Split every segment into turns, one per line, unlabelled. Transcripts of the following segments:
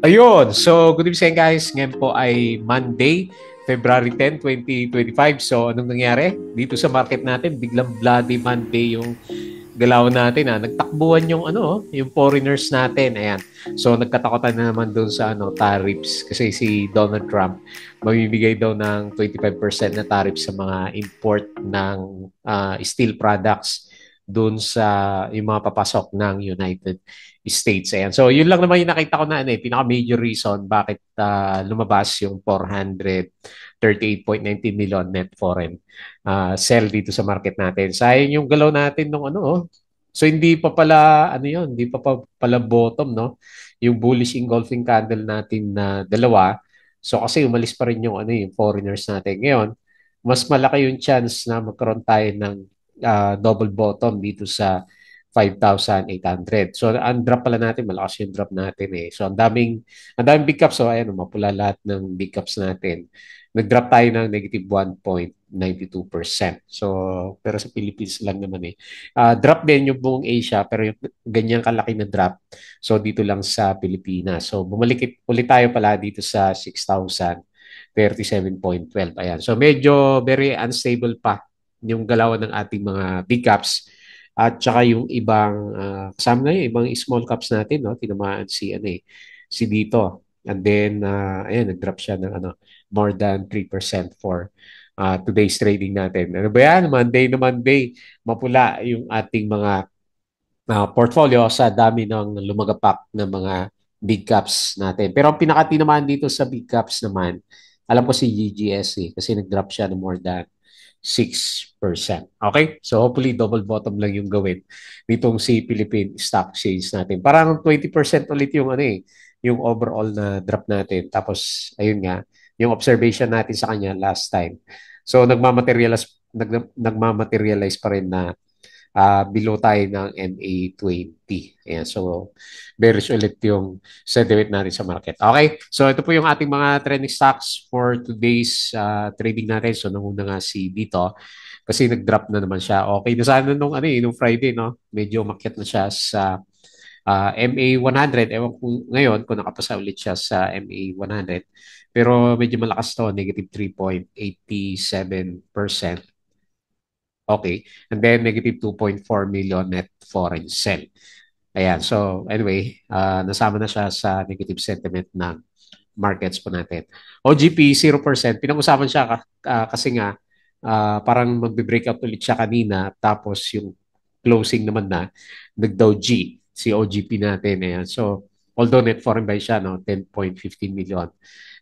Ayun. So, good evening guys. Ngayon po ay Monday, February 10, 2025. So, anong nangyari? Dito sa market natin, biglang bloody Monday yung galaw natin. Nagtakbuhan yung yung foreigners natin. Ayan. So, nagkatakutan na naman doon sa tariffs kasi si Donald Trump mamibigay daw ng 25% na tariff sa mga import ng steel products doon sa yung mga papasok ng United States. Ayan. So, yun lang naman yung nakita ko na pinaka-major reason bakit lumabas yung 438.19 million net foreign sell dito sa market natin. Sayang yung galaw natin nung So, hindi pa pala, hindi pa pala bottom, no? Yung bullish engulfing candle natin na dalawa. So, kasi umalis pa rin yung, yung foreigners natin. Ngayon, mas malaki yung chance na magkaroon tayo ng double bottom dito sa 5,800. So, ang drop pala natin, malakas yung drop natin eh. So, ang daming big caps. So, ayan, mapula lahat ng big caps natin. Nag-drop tayo ng negative 1.92%. So, pero sa Philippines lang naman eh. Drop din yung buong Asia, pero yung ganyang kalaki na drop. So, dito lang sa Pilipinas. So, bumalik ulit tayo pala dito sa 6,037.12. Ayan. So, medyo very unstable pa yung galawan ng ating mga big caps at saka yung ibang kasama na yung ibang small caps natin, no? Tinamaan si dito. And then ayan, nag-drop siya ng more than 3% for today's trading natin. Ano ba yan? Monday na Monday, mapula yung ating mga portfolio sa dami ng lumagapak na mga big caps natin. Pero ang pinakatinamaan dito sa big caps naman, alam ko si GGS kasi nag-drop siya ng more than 6%. Okay? So hopefully double bottom lang yung gawin nitong si Philippine Stock Exchange natin. Parang 20% ulit yung yung overall na drop natin. Tapos ayun nga, yung observation natin sa kanya last time. So nagmamaterialize pa rin na below tayo ng MA20. Ayan, so bearish ulit yung sentiment natin sa market. Okay, so ito po yung ating mga trending stocks for today's trading natin. So nanguna nga si dito kasi nag-drop na naman siya. Okay na sana nung nung Friday, no? Medyo umakyat na siya sa MA100. Ewan ko ngayon kung nakapasa ulit siya sa MA100. Pero medyo malakas to, negative 3.87%. Okay. And then negative 2.4 million net foreign sell. Ayan. So anyway, nasama na siya sa negative sentiment ng markets po natin. OGP 0%. Pinag-usapan siya kasi nga parang magbe-breakout ulit siya kanina tapos yung closing naman na nag-Dow G si OGP natin. Ayan. So although net foreign buy siya, no, 10.15 million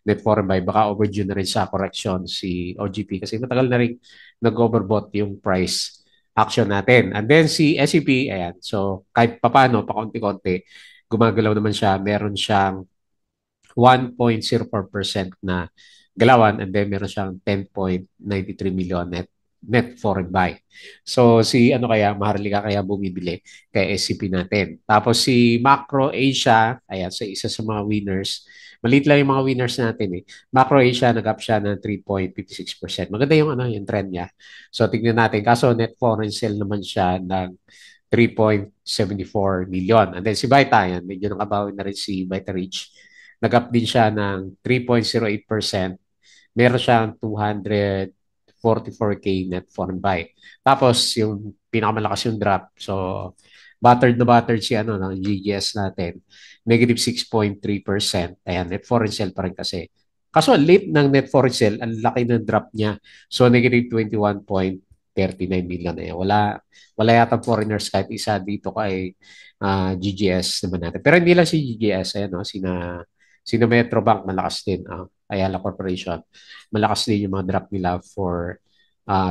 net foreign buy, baka overdue na rin sa correction si OGP kasi matagal na rin nag-overbought yung price action natin. And then si SEP, ayan. So kahit papano, pakonti-konti, gumagalaw naman siya. Meron siyang 1.04% na galawan and then meron siyang 10.93 million net foreign buy. So si kaya Maharlika kaya bumibili kay SCP natin. Tapos si Macro Asia, ayan, sa isa sa mga winners. Maliit lang yung mga winners natin eh. Macro Asia nag-up siya ng 3.56%. Maganda yung yung trend niya. So tignan natin. Kaso net foreign sale naman siya ng 3.74 million. And then si Vita, yan, medyo nakabawi na rin si Vita Rich. Nag-up din siya ng 3.08%. Meron siyang 244K net foreign buy. Tapos yung pinakamalakas yung drop. So battered na battered si ng GGS natin. Negative 6.3%. Ayan, net foreign sale pa rin kasi. Kaso late ng net foreign sale, ang laki ng drop niya. So negative 21.39 million na yan. Wala yata foreigners kahit isa dito kay GGS naman natin. Pero hindi lang si GGS, ayan, no? Sina Metrobank, malakas din. Ayala Corporation, malakas din yung mga drop nila for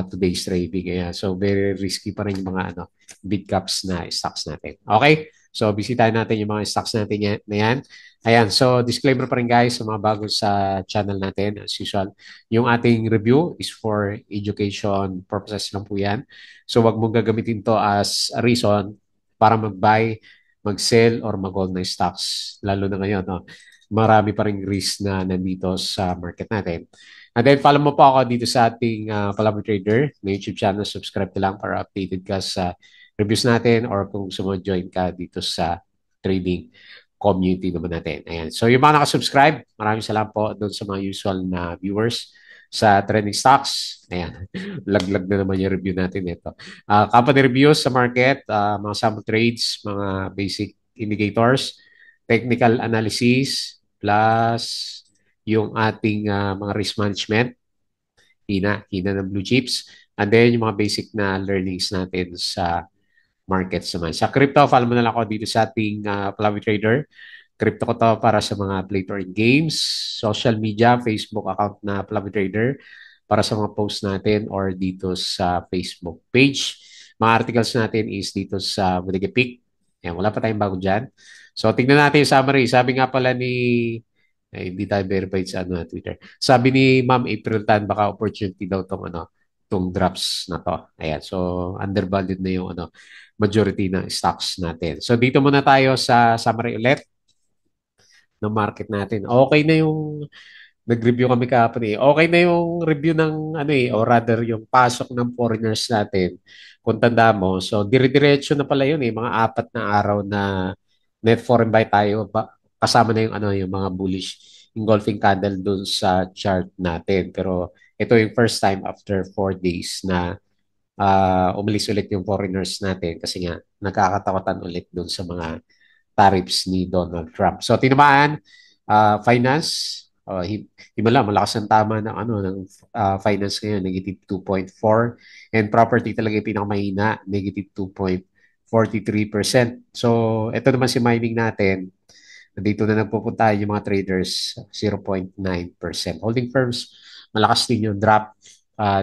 today's trading. Ayan. So, very risky pa rin yung mga big caps na stocks natin. Okay? So, bisitahin natin yung mga stocks natin na yan. Ayan. So, disclaimer pa rin guys sa mga bago sa channel natin. As usual, yung ating review is for education purposes lang po yan. So, wag mong gagamitin to as a reason para mag-buy, mag-sell, or mag-hold na stocks. Lalo na ngayon, no? Marami pa ring risk na nandito sa market natin. And then follow mo po ako dito sa ating Palabra Trader na YouTube channel. Subscribe ka lang para updated ka sa reviews natin or kung gusto mo join ka dito sa trading community naman natin. Ayan. So yung mga nakasubscribe, maraming salamat po doon sa mga usual na viewers sa trending stocks. Ayan. Laglag na naman yung review natin ito. Company reviews sa market, mga sample trades, mga basic indicators, technical analysis, plus yung ating mga risk management, hina ng blue chips, and then yung mga basic na learnings natin sa markets naman. Sa crypto, follow mo na lang ako dito sa ating Fluvy Trader. Crypto ko to para sa mga play to earn games, social media, Facebook account na Fluvy Trader para sa mga posts natin or dito sa Facebook page. Mga articles natin is dito sa Bodega Peak. Yan, wala pa tayong bago dyan. So, tingnan natin yung summary. Sabi nga pala ni hindi tayo verified sa ano, Twitter. Sabi ni Ma'am April Tan, baka opportunity daw tong drops na to. Ayan. So, undervalued na yung majority ng stocks natin. So, dito muna tayo sa summary ulit ng market natin. Okay na yung nag-review kami kahapon eh. Okay na yung review ng ano eh, or rather yung pasok ng foreigners natin. Kung tanda mo, so dire-diretso na pala yun eh, mga 4 na araw na net foreign buy tayo. Kasama na yung yung mga bullish engulfing candle dun sa chart natin. Pero ito yung first time after 4 days na umalis ulit yung foreigners natin kasi nga nagkakatakutan ulit dun sa mga tariffs ni Donald Trump. So tinamaan, finance, himala, malakas ang tama ng finance ngayon, negative 2.4, and property talaga yung pinakamahina, negative 2.43%. So ito naman si mining natin, dito na nagpupunta yung mga traders, 0.9%. Holding firms, malakas din yung drop,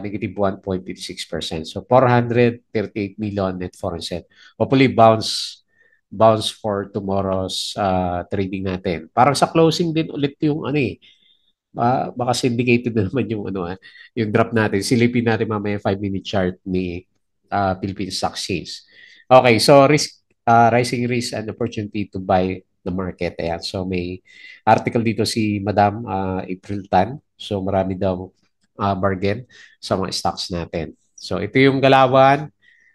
negative 1.56%. So 438 million net foreign set. Hopefully bounce for tomorrow's trading natin. Parang sa closing din ulit yung baka syndicated na naman yung yung drop natin. Silipin natin mamaya 5-minute chart ni Philippine Stock Exchange. Okay, so rising risk and opportunity to buy the market. Ayan. So may article dito si Madam April Tan. So marami daw bargain sa mga stocks natin. So ito yung galawan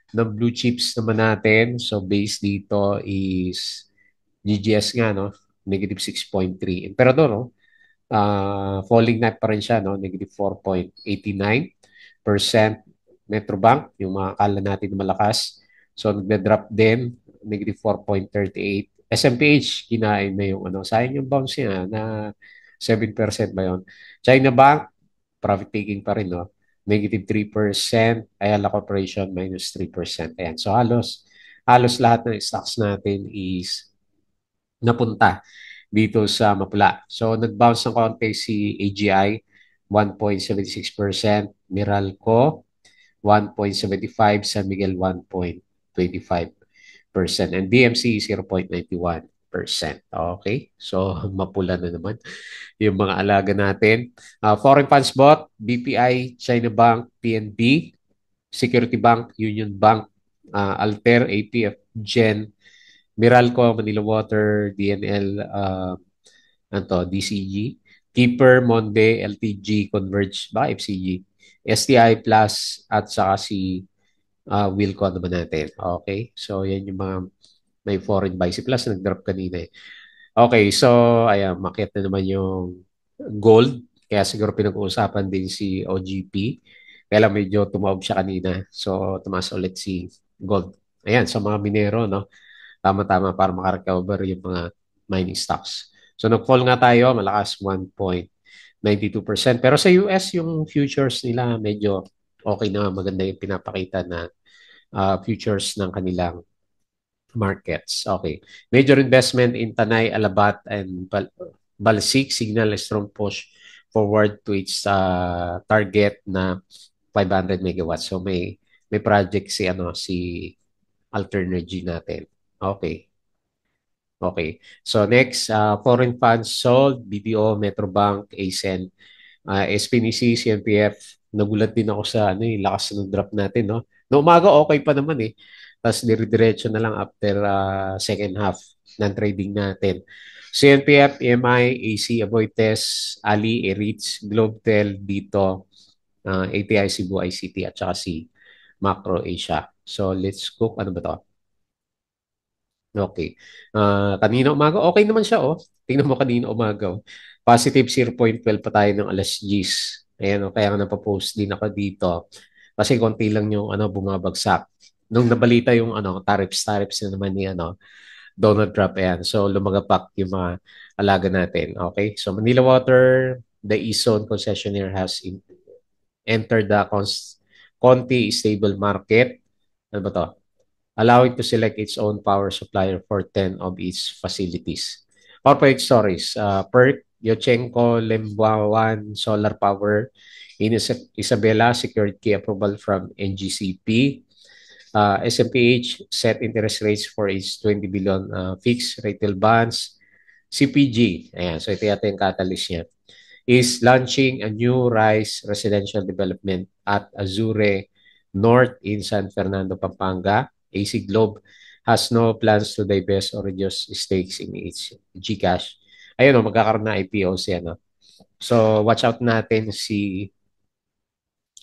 ng blue chips naman natin. So base dito is GGS nga, no? Negative 6.3. Emperador, no? Falling knife pa rin siya, no? Negative 4.89%. Metrobank, yung mga akala natin na malakas. So nagda-drop din, negative 4.38. SMPH, kinain na yung sayang yung bounce niya na 7% ba yun? China Bank, profit taking pa rin, no? Negative 3%, Ayala Corporation minus 3%. Ayan. So halos lahat ng stocks natin is napunta dito sa mapula. So nag-bounce ng konti si AGI 1.76%, Meralco 1.75%, San Miguel 1.25%, and DMC 0.91%. Okay? So mapula na naman yung mga alaga natin. Foreign funds bought, BPI, China Bank, PNB, Security Bank, Union Bank, Alter, APF, Gen, Meralco, Manila Water, DNL, DCG, Keeper, Monde, LTG, Converge, ba FCG, STI Plus, at saka si Wilco naman natin. Okay? So, yan yung mga may foreign buy. Si Plus nag-drop kanina eh. Okay, so ayan, makita na naman yung gold. Kaya siguro pinag-uusapan din si OGP. Kaya lang medyo tumaob siya kanina. So, tumaas ulit si gold. Ayan, sa mga minero, no? Tama-tama para makarecover yung mga mining stocks. So, nag-fall nga tayo, malakas 1.92%. Pero sa US, yung futures nila medyo okay na, maganda yung pinapakita na futures ng kanilang markets. Okay. Major investment in Tanay, Alabat, and Balsik signal a strong push forward to its target na 500 megawatts. So may project si Alternergy natin. Okay. Okay. So next, foreign funds sold, BDO, Metrobank, ASEN, SPNC, CNPF. Nagulat din ako sa lakas ng drop natin, no? No umaga okay pa naman eh. Tapos dire-diretso na lang after second half ng trading natin. CNPF, EMI, AC, Aboites, Ali, Eritz, Globetel, Dito, ATI, Cebu, ICT, at saka si Macro Asia. So let's cook. Ano ba to? Okay. Kanina umaga, okay naman siya, oh. Tingnan mo kanina umaga, oh. Positive 0.12 pa tayo ng alas 10. Ayan, oh, kaya nga napapost din ako dito. Kasi konti lang yung bumabagsak. Nung nabalita yung tariffs na naman ni Donald Trump, ayan. So, lumagapak yung mga alaga natin. Okay? So, Manila Water, the East Zone concessionaire has entered the Conti stable market. Ano ba to? Allowing to select its own power supplier for 10 of its facilities. Corporate stories. PERC, Yochenko, Lembawan, Solar Power, in Isabela secured key approval from NGCP. SMPH set interest rates for its 20 billion fixed retail bonds. CPG, ayan, so ito yata yung catalyst niya, is launching a new RISE residential development at Azure North in San Fernando, Pampanga. AC Globe has no plans to divest or reduce stakes in its GCash. Ayun o, magkakaroon na IPO siya. No? So, watch out natin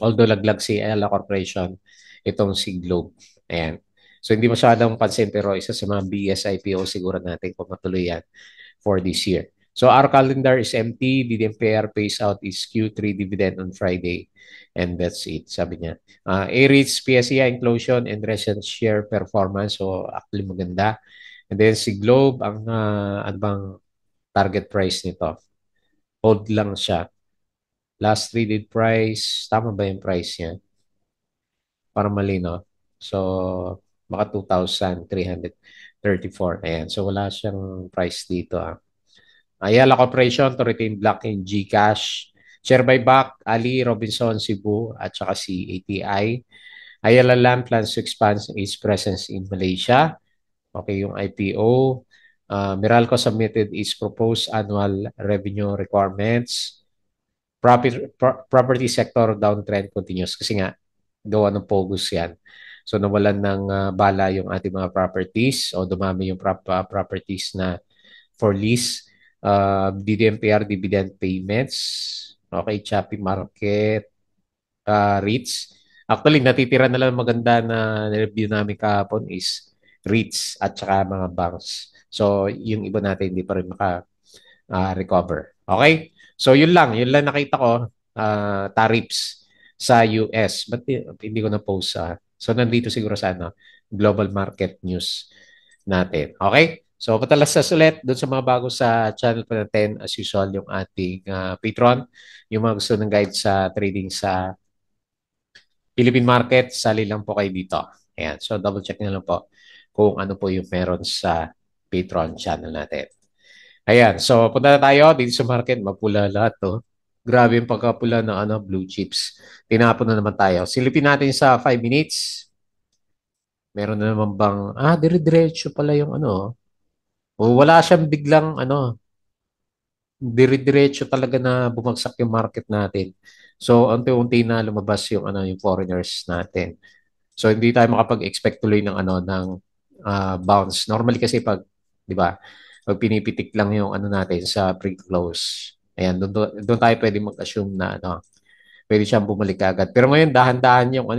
although laglag si Ayala Corporation, itong si Globe. Ayan. So, hindi masyadong pansin pero isa sa mga BS IPO siguro natin kung matuloy yan for this year. So our calendar is empty. DDMPR pays out its Q3 dividend on Friday. And that's it, sabi niya. A-REITs, PSEI inclusion, and recent share performance. So actually maganda. And then si Globe, ang ano bang target price nito? Hold lang siya. Last traded price, tama ba yung price niya? Para malino. So, baka 2,334. Ayan. So, wala siyang price dito. Ayala Corporation to retain block in GCash. Share buyback, Ali, Robinson, Cebu, at saka si ATI. Ayala Land plans to expand its presence in Malaysia. Okay, yung IPO. Meralco submitted its proposed annual revenue requirements. Property sector downtrend continues kasi nga gawa ng POGOS yan. So nawalan ng bala yung ating mga properties o dumami yung properties na for lease. DDMPR dividend payments. Okay, Shopee Market, REITs. Actually, natitira na lang maganda na review namin kahapon is REITs at saka mga banks. So, yung iba natin hindi pa rin maka-recover. Okay? So, yun lang nakita ko, tariffs sa US. But hindi ko na-post. So, nandito siguro sa global market news natin. Okay? So, patalastas ulit doon sa mga bago sa channel pa natin, as usual, yung ating Patreon. Yung mga gusto ng guide sa trading sa Philippine market, sali lang po kayo dito. Ayan. So, double check nyo lang po kung ano po yung meron sa Patreon channel natin. Ayan. So, punta na tayo dito sa market. Mapula lahat to. Grabe yung pagkapula ng blue chips. Tinapon na naman tayo. Silipin natin sa 5 minutes. Meron na naman bang, dire-diretso pala yung o wala siyang biglang dire-diretso talaga na bumagsak yung market natin. So, unti-unti na lumabas yung yung foreigners natin. So hindi tayo makapag-expect tuloy ng bounce. Normally kasi pag, 'di ba? Pag pinipitik lang yung natin sa pre-close. Ayan, doon tayo pwede mag-assume na pwede siyang bumalik agad. Pero ngayon dahan-dahan yung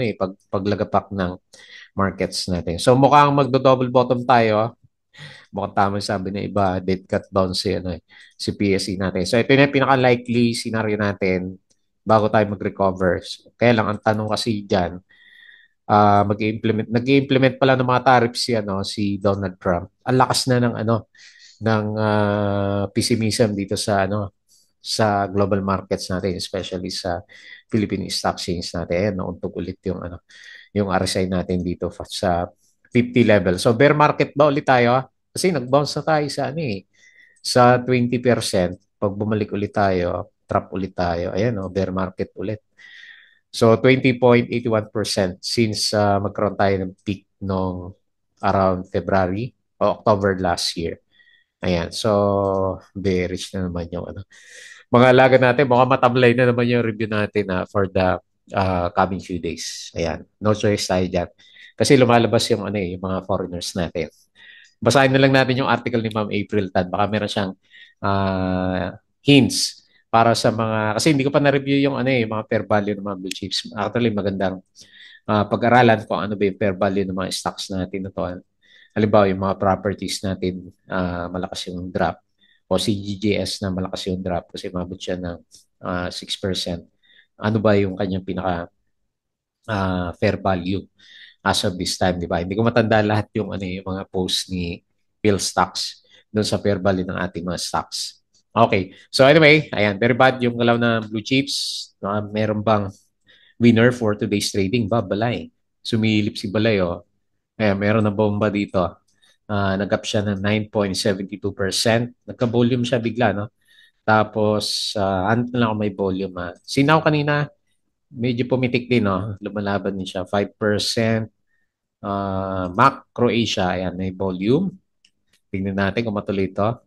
paglagapak ng markets natin. So mukhang magdo-double bottom tayo. Mukhang tama sabi ng iba, dead cut down si PSE natin. So ito yung pinaka-likely scenario natin bago tayo mag-recover. Kaya lang ang tanong kasi diyan, nag-implement pala ng mga tariffs si Donald Trump. Ang lakas na ng pessimism dito sa global markets natin, especially sa Philippine stock exchange natin. Ayan, nauntog ulit yung RSI natin dito sa 50 level. So bear market ba ulit tayo? Kasi nag-bounce na tayo sa 20%. Pag bumalik ulit tayo, trap ulit tayo. Ayan, bear market ulit. So 20.81% since magkaroon tayo ng peak nung around February o October last year. Ayan. So bearish na naman yung mga alaga natin. Baka matablay na naman yung review natin for the coming few days. Ayan. No choice tayo dyan. Kasi lumalabas yung mga foreigners natin. Basahin na lang natin yung article ni Ma'am April Tan. Baka meron siyang hints para sa mga, kasi hindi ko pa na-review yung mga fair value ng mga blue chips. Actually, magandang pag-aralan kung ano ba yung fair value ng mga stocks natin na to. halimbawa yung mga properties natin, malakas yung drop, o si GGS na malakas yung drop kasi mabot siya ng 6%. Ano ba yung kanyang pinaka fair value as of this time, di ba? Hindi ko matanda lahat yung ano yung mga post ni Phil Stocks doon sa fair value ng ating mga stocks. Okay. So anyway, ayan, very bad yung galaw ng blue chips. Meron bang winner for today's trading? Balay. Sumilip si Balay, oh. Ayan, meron na bomba dito. Nag-up siya ng 9.72%. Nagka-volume siya bigla, no? Tapos, ano lang ako may volume, ha? Sinaw kanina, medyo pumitik din, no? Lumalaban din siya. 5%. Mac Croatia, ayan, may volume. Tingnan natin kung matuloy ito.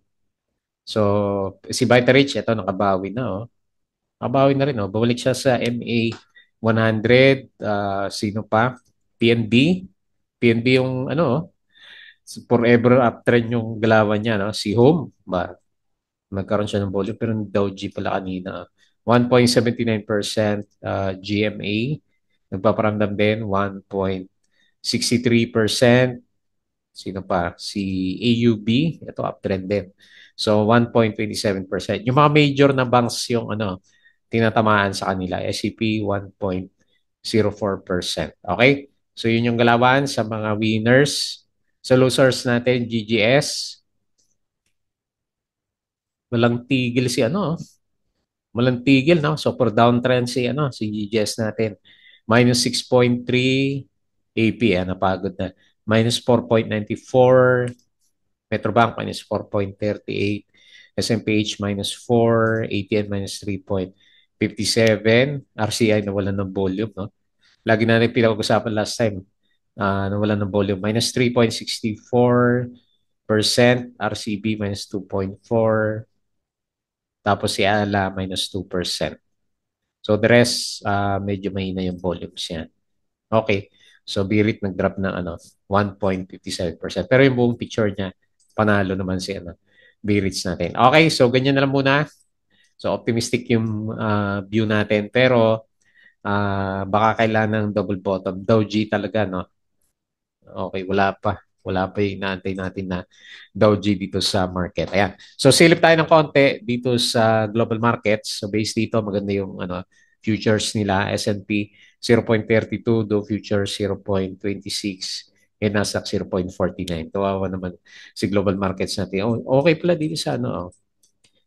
So, si Vitarich, ito, nakabawi na, oh. Nakabawi na rin, oh. Bumalik siya sa MA 100. Sino pa? PNB. PNB yung, ano, oh, forever uptrend yung galawan niya, no? Si Home, ba? Nagkaroon siya ng volume, pero Dow G pala kanina. 1.79% GMA. Nagpaparamdam din, 1.63%. Sino pa? Si AUB, ito uptrend din. So 1.27%. Yung mga major na banks yung ano, tinatamaan sa kanila. SCP 1.04%. Okay? So yun yung galawan sa mga winners. Sa losers natin, GGS. Walang tigil si ano. Walang tigil, no? So for downtrend si ano, si GGS natin. Minus 6.3 AP, napagod na. Minus 4.94 Metrobank minus 4.38, SMPH minus 4, ATN minus 3.57, RCI nawalan ng volume, no? Lagi natin pinag-usapan last time, nawalan ng volume, minus 3.64%, RCB minus 2.4, tapos si ALA minus 2%. So the rest, medyo mahina yung volumes niya. Okay. So Birit nag-drop ng ano, 1.57%. Pero yung buong picture niya, panalo naman si ano, Birits natin. Okay, so ganyan na lang muna. So optimistic yung view natin. Pero baka kailangan ng double bottom. Dow G talaga, no? Okay, wala pa. Wala pa yung inaantay natin na Dow G dito sa market. Ayan. So silip tayo ng konti dito sa global markets. So based dito, maganda yung ano, futures nila. S&P 0.32, Dow Futures 0.26, and Nasdaq 0.49. Kawawa naman si global markets natin. Oh, okay pala dito sa ano. Oh.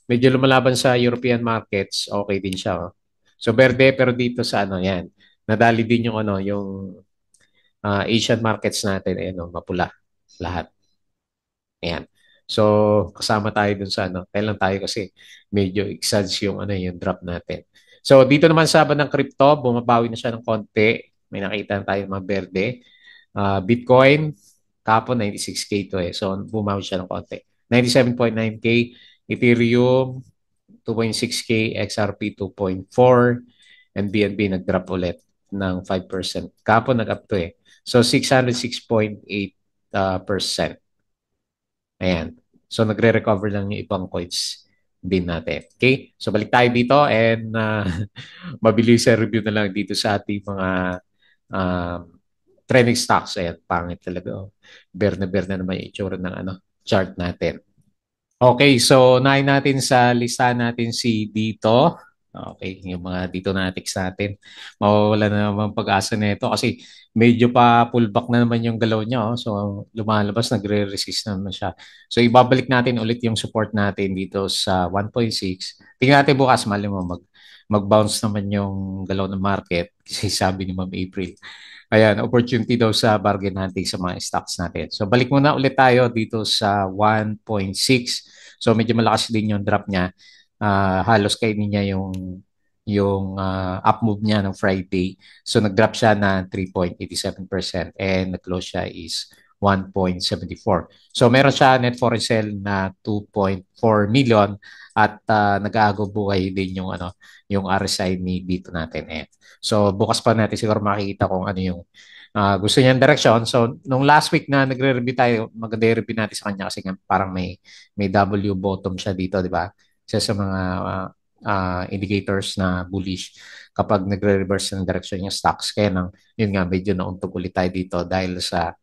Medyo lumalaban sa European markets. Okay din siya. Oh. So berde pero dito sa ano yan. Nadali din yung ano, yung Asian markets natin, eh, no, mapula lahat. Ayan. So, kasama tayo dun sa ano. Kailan tayo kasi medyo exads yung ano yung drop natin. So, dito naman sa bandang crypto, bumabawi na siya ng konti. May nakita na tayo mga berde. Bitcoin, kapon 96K to eh. So, bumawi siya ng konti. 97.9K. Ethereum, 2.6K. XRP, 2.4. And BNB nag-drop ulit ng 5%. Kapon nag-up to eh. So, 606.8%. Ayan. So, nagre-recover lang yung ibang coins din natin. Okay? So, balik tayo dito and mabilis sa review na lang dito sa ating mga um, trending stocks. Ayan, pangit talaga. Oh. Bear na naman yung itsura ng ano, chart natin. Okay, so nahin natin sa listahan natin si Dito. Okay, yung mga Dito Natics natin. Mawawala na naman pag-asa nito kasi medyo pa pullback na naman yung galaw niya. Oh. So lumalabas, nagre-resist na naman siya. So ibabalik natin ulit yung support natin dito sa 1.6. Tingnan natin bukas, mali mo mag-bounce naman yung galaw ng market kasi sabi ni Ma'am April. Ayan, opportunity daw sa bargain hunting sa mga stocks natin. So balik muna ulit tayo dito sa 1.6. So medyo malakas din yung drop niya. Halos kainin niya yung up move niya ng Friday. So nag-drop siya na 3.87% and nag-close siya is 1.74. So meron siya net foreign sale na 2.4 million at nag-aagaw buhay din yung ano yung RSI ni dito natin eh. So bukas pa natin siguro makikita kung ano yung gusto niyang direction. So nung last week na nagre-review tayo, maganda yung review natin sa kanya kasi nga parang may W bottom siya dito, di ba? Isa sa mga indicators na bullish kapag nagre-reverse ng direction yung stocks. Kaya nang, yun nga, medyo nauntog ulit tayo dito dahil sa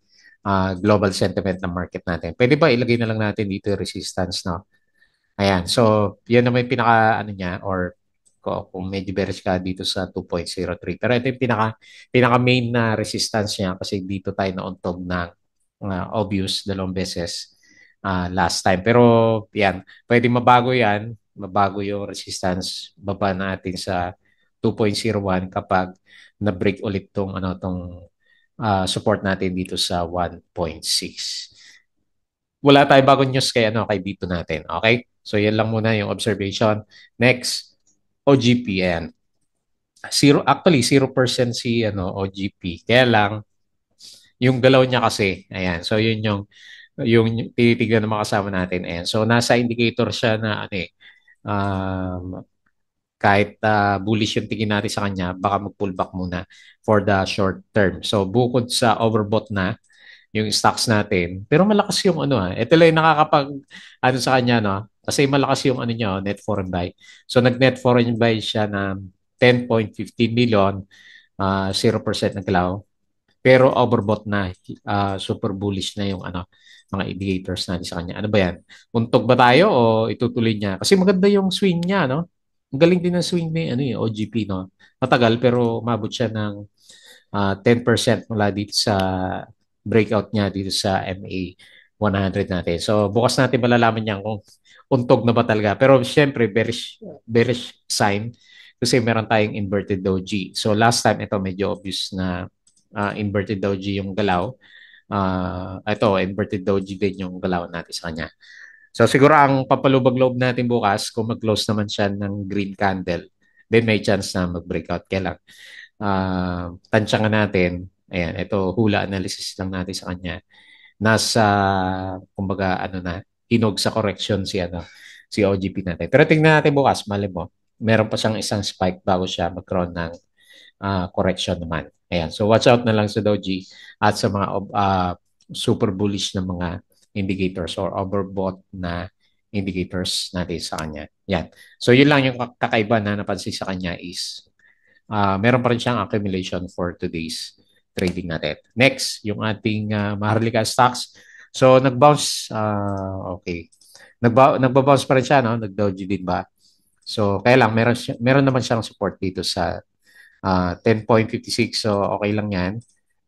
global sentiment ng market natin. Pwede ba ilagay na lang natin dito yung resistance, no? Ayan. So, yan naman yung pinaka, ano niya, or kung medyo bearish ka dito sa 2.03. Pero ito yung pinaka main na resistance niya kasi dito tayo nauntog ng obvious dalawang beses last time. Pero, yan, pwede mabago yan. Mabago yung resistance. Baba natin sa 2.01 kapag na-break ulit tong support natin dito sa 1.6. Wala tayong bagong news kay dito natin. Okay? So, yan lang muna yung observation. Next, OGPN. Actually, 0% si OGP. Kaya lang, yung galaw niya kasi, ayan. So, yun yung tinitignan ng mga kasama natin. Ayan. So, nasa indicator siya na um, kahit bullish yung tingin natin sa kanya, baka mag-pullback muna for the short term. So, bukod sa overbought na, yung stocks natin. Pero malakas yung ito lang yung nakakapag sa kanya no. Kasi malakas yung net foreign buy. So nag-net foreign buy siya ng 10.15 million, 0% na galaw. Pero overbought na, super bullish na yung mga indicators natin sa kanya. Ano ba yan? Untog ba tayo o itutuloy niya? Kasi maganda yung swing niya, no? Ang galing din ng swing ni OGP, no? Matagal pero umabot siya ng 10% mula dito sa breakout niya dito sa MA 100 natin. So bukas natin malalaman niyan kung untog na ba talaga. Pero syempre bearish sign kasi meron tayong inverted doji. So last time ito medyo obvious na inverted doji yung galaw. Ito inverted doji din yung galaw natin sa kanya. So siguro ang papalubag-loob natin bukas kung mag-close naman siya ng green candle, then may chance na mag-breakout. Kaya lang tansya nga natin, ayan, ito hula analysis lang natin sa kanya. Nasa, kumbaga, hinog sa correction si OGP natin. Pero tingnan natin bukas, mali mo, meron pa siyang isang spike bago siya magkaroon ng correction naman. Ayan, so watch out na lang sa Doji at sa mga super bullish na mga indicators or overbought na indicators natin sa kanya. Yan. So yun lang yung kakaiba na napansin sa kanya is meron pa rin siyang accumulation for today's trading natin. Next, yung ating Maharlika stocks. So, nag-bounce, okay. Nagba-bounce pa rin siya, no? Nag-doji din ba? So, kaya lang, meron naman siyang support dito sa 10.56. So, okay lang yan.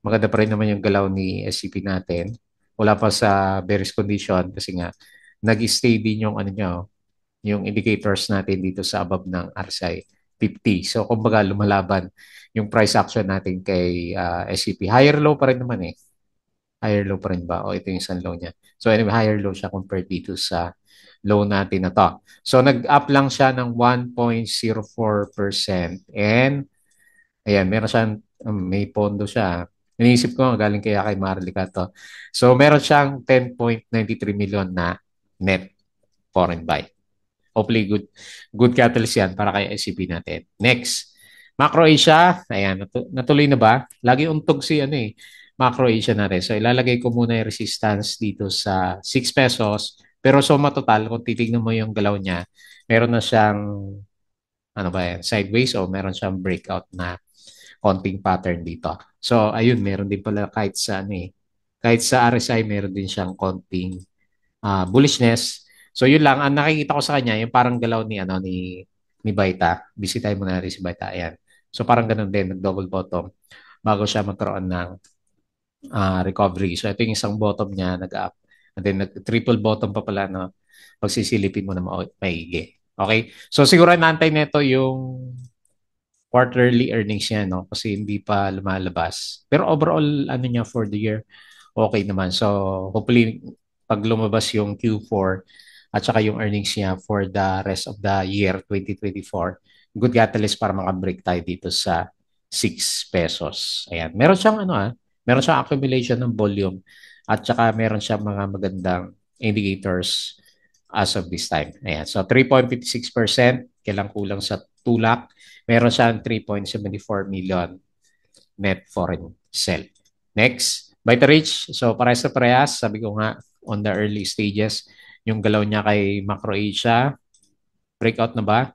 Maganda pa rin naman yung galaw ni SCP natin. Wala pa sa bearish condition kasi nga, nag-stay din yung niya, yung indicators natin dito sa above ng RSI 50. So, kumbaga, lumalaban yung price action natin kay SCP. Higher low pa rin naman eh. Higher low pa rin ba? O ito yung isang low niya. So, anyway, higher low siya compared dito sa low natin na to. So, nag-up lang siya ng 1.04%. And, ayan, meron siyang, may pondo siya. Iniisip ko, galing kaya kay Marlica to. So, meron siyang 10.93 million na net foreign buy. Hopefully good catalyst yan para kay SCB natin. Next, Macro Asia. Ayan, natuloy na ba? Lagi untog si Macro Asia natin. So ilalagay ko muna yung resistance dito sa 6 pesos. Pero suma total, kung titignan mo yung galaw niya, meron na siyang sideways o meron siyang breakout na konting pattern dito. So ayun, meron din pala kahit sa RSI meron din siyang konting bullishness. So yun lang, ang nakikita ko sa kanya, yung parang galaw ni Baita. Bisitahin mo na rin si Baita. Ayan. So parang ganun din, nag-double bottom bago siya magkaroon ng recovery. So ito yung isang bottom niya, nag-up. And then nag-triple bottom pa pala, no? Pagsisilipin mo na maigi. Okay? So siguro naantay nito yung quarterly earnings niya, no? Kasi hindi pa lumalabas. Pero overall, niya for the year, okay naman. So, hopefully, pag lumabas yung Q4 at saka yung earnings niya for the rest of the year 2024, good catalyst para makabreak tayo dito sa 6 pesos. Ayan. Meron siyang accumulation ng volume at saka meron siyang mga magandang indicators as of this time. Ayan. So, 3.56%, kailang kulang sa tulak. Meron siyang 3.74 million net foreign sell. Next, Vitarich. So parehas na parehas. Sabi ko nga, on the early stages, yung galaw niya kay Macro Asia, breakout na ba?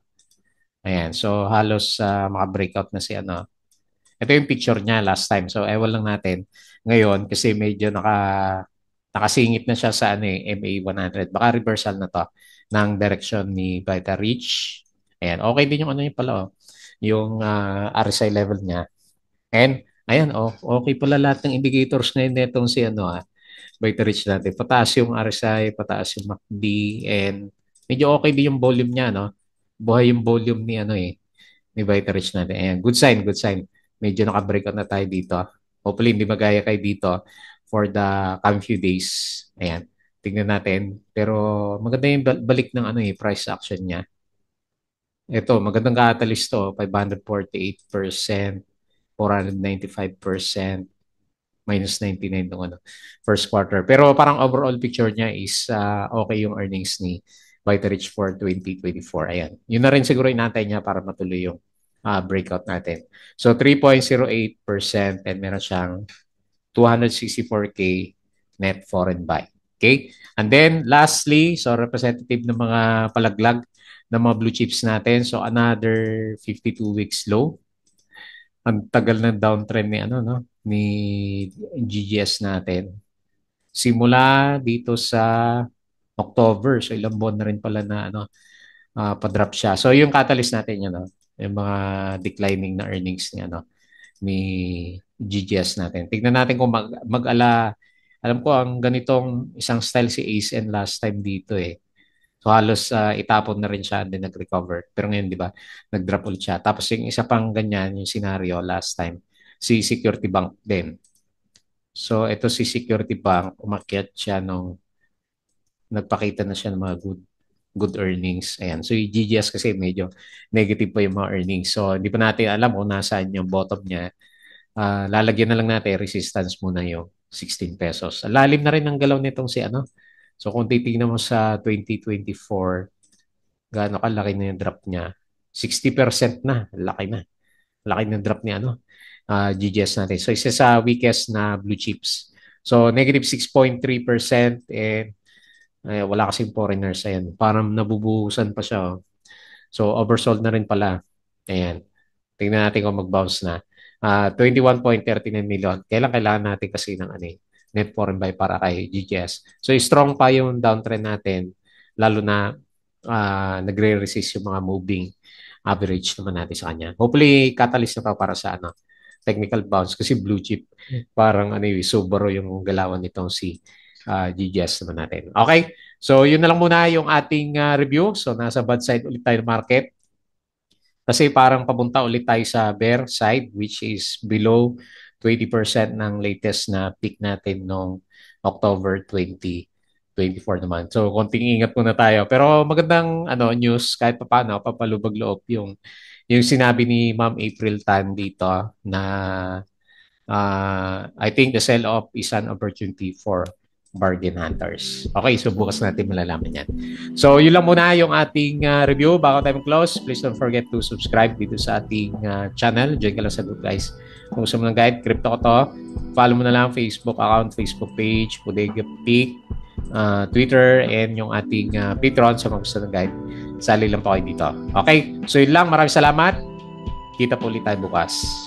Ayan. So halos maka-breakout na si Ito yung picture niya last time. So, ewan lang natin ngayon kasi medyo nakasingit na siya sa ano, MA 100. Baka reversal na to ng direction ni Vita Reach. Ayan, okay din yung ano yung pala, yung RSI level niya. And, ayan, okay pala lahat ng indicators ngayon netong si ano, Vita Reach natin. Pataas yung RSI, pataas yung MACD, and medyo okay din yung volume niya, no? Buhay yung volume ni ano ni Vita Reach natin. Ayan, good sign, good sign. Medyo naka-breakout na tayo dito. Hopefully, hindi magaya kayo dito for the coming few days. Ayan, tingnan natin. Pero maganda yung balik ng ano price action niya. Ito, magandang catalyst to, 548%, 495%, minus 99 ng ano, first quarter. Pero parang overall picture niya is okay yung earnings ni Vitarich for 2024. Ayan. Yun na rin siguro inantay niya para matuloy yung breakout natin. So 3.08% and meron siyang 264K net foreign buy. Okay? And then lastly, so representative ng mga palaglag ng mga blue chips natin. So another 52 weeks low. Ang tagal ng downtrend ni ano no ni GGS natin. Simula dito sa October, so ilang buwan na rin pala na ano pa-drop siya. So yung catalyst natin yun, no? Yung mga declining na earnings ni ano ni GGS natin. Tignan natin kung mag-ala. Alam ko ang ganitong isang style si ACN last time dito eh. So halos itapon na rin siya and then nag-recover. Pero ngayon, di ba, nag-drop ulit siya. Tapos yung isa pang ganyan, yung scenario last time, si Security Bank din. So ito si Security Bank, umakyat siya nung nagpakita na siya ng mga good earnings. Ayan. So yung GGS kasi medyo negative pa yung mga earnings. So hindi pa natin alam kung nasaan yung bottom niya. Lalagyan na lang natin resistance muna yung 16 pesos. Lalim na rin ang galaw nitong si ano. So kung titingnan mo sa 2024, gaano kalaki na yung drop niya? 60% na. Laki na. Laki ng drop niya, ano? GGS natin. So, isa sa weakest na blue chips. So, negative 6.3% and wala kasing foreigners. Ayan. Parang nabubuhusan pa siya. Oh. So, oversold na rin pala. Ayan. Tingnan natin kung mag-bounce na. 21.39 million. Kailangan natin kasi ng ano, net foreign buy para kay GGS. So, strong pa yung downtrend natin. Lalo na nagre-resist yung mga moving average naman natin sa kanya. Hopefully, catalyst na pa para sa ano, technical bounce kasi blue chip parang ano yung Subaru yung galawan nitong si GGS naman natin. Okay? So, yun na lang muna yung ating review. So, nasa bad side ulit tayo ng market. Kasi parang papunta ulit tayo sa bear side which is below 20% ng latest na peak natin noong October 2024 naman. So, konting ingat muna tayo. Pero magandang ano news kahit papaano, papalubag loob yung sinabi ni Ma'am April Tan dito na I think the sell-off is an opportunity for bargain hunters. Okay, so bukas natin malalaman yan. So, yun lang muna yung ating review. Bago tayo close, please don't forget to subscribe dito sa ating channel. Diyan ka lang sa good guys. Kung gusto mo ng guide, crypto ko to. Follow mo na lang Facebook account, Facebook page, Bodega Peak, Twitter, and yung ating Patreon sa mga gusto ng guide. Sali lang po kayo dito. Okay, so yun lang. Maraming salamat. Kita po ulit tayo bukas.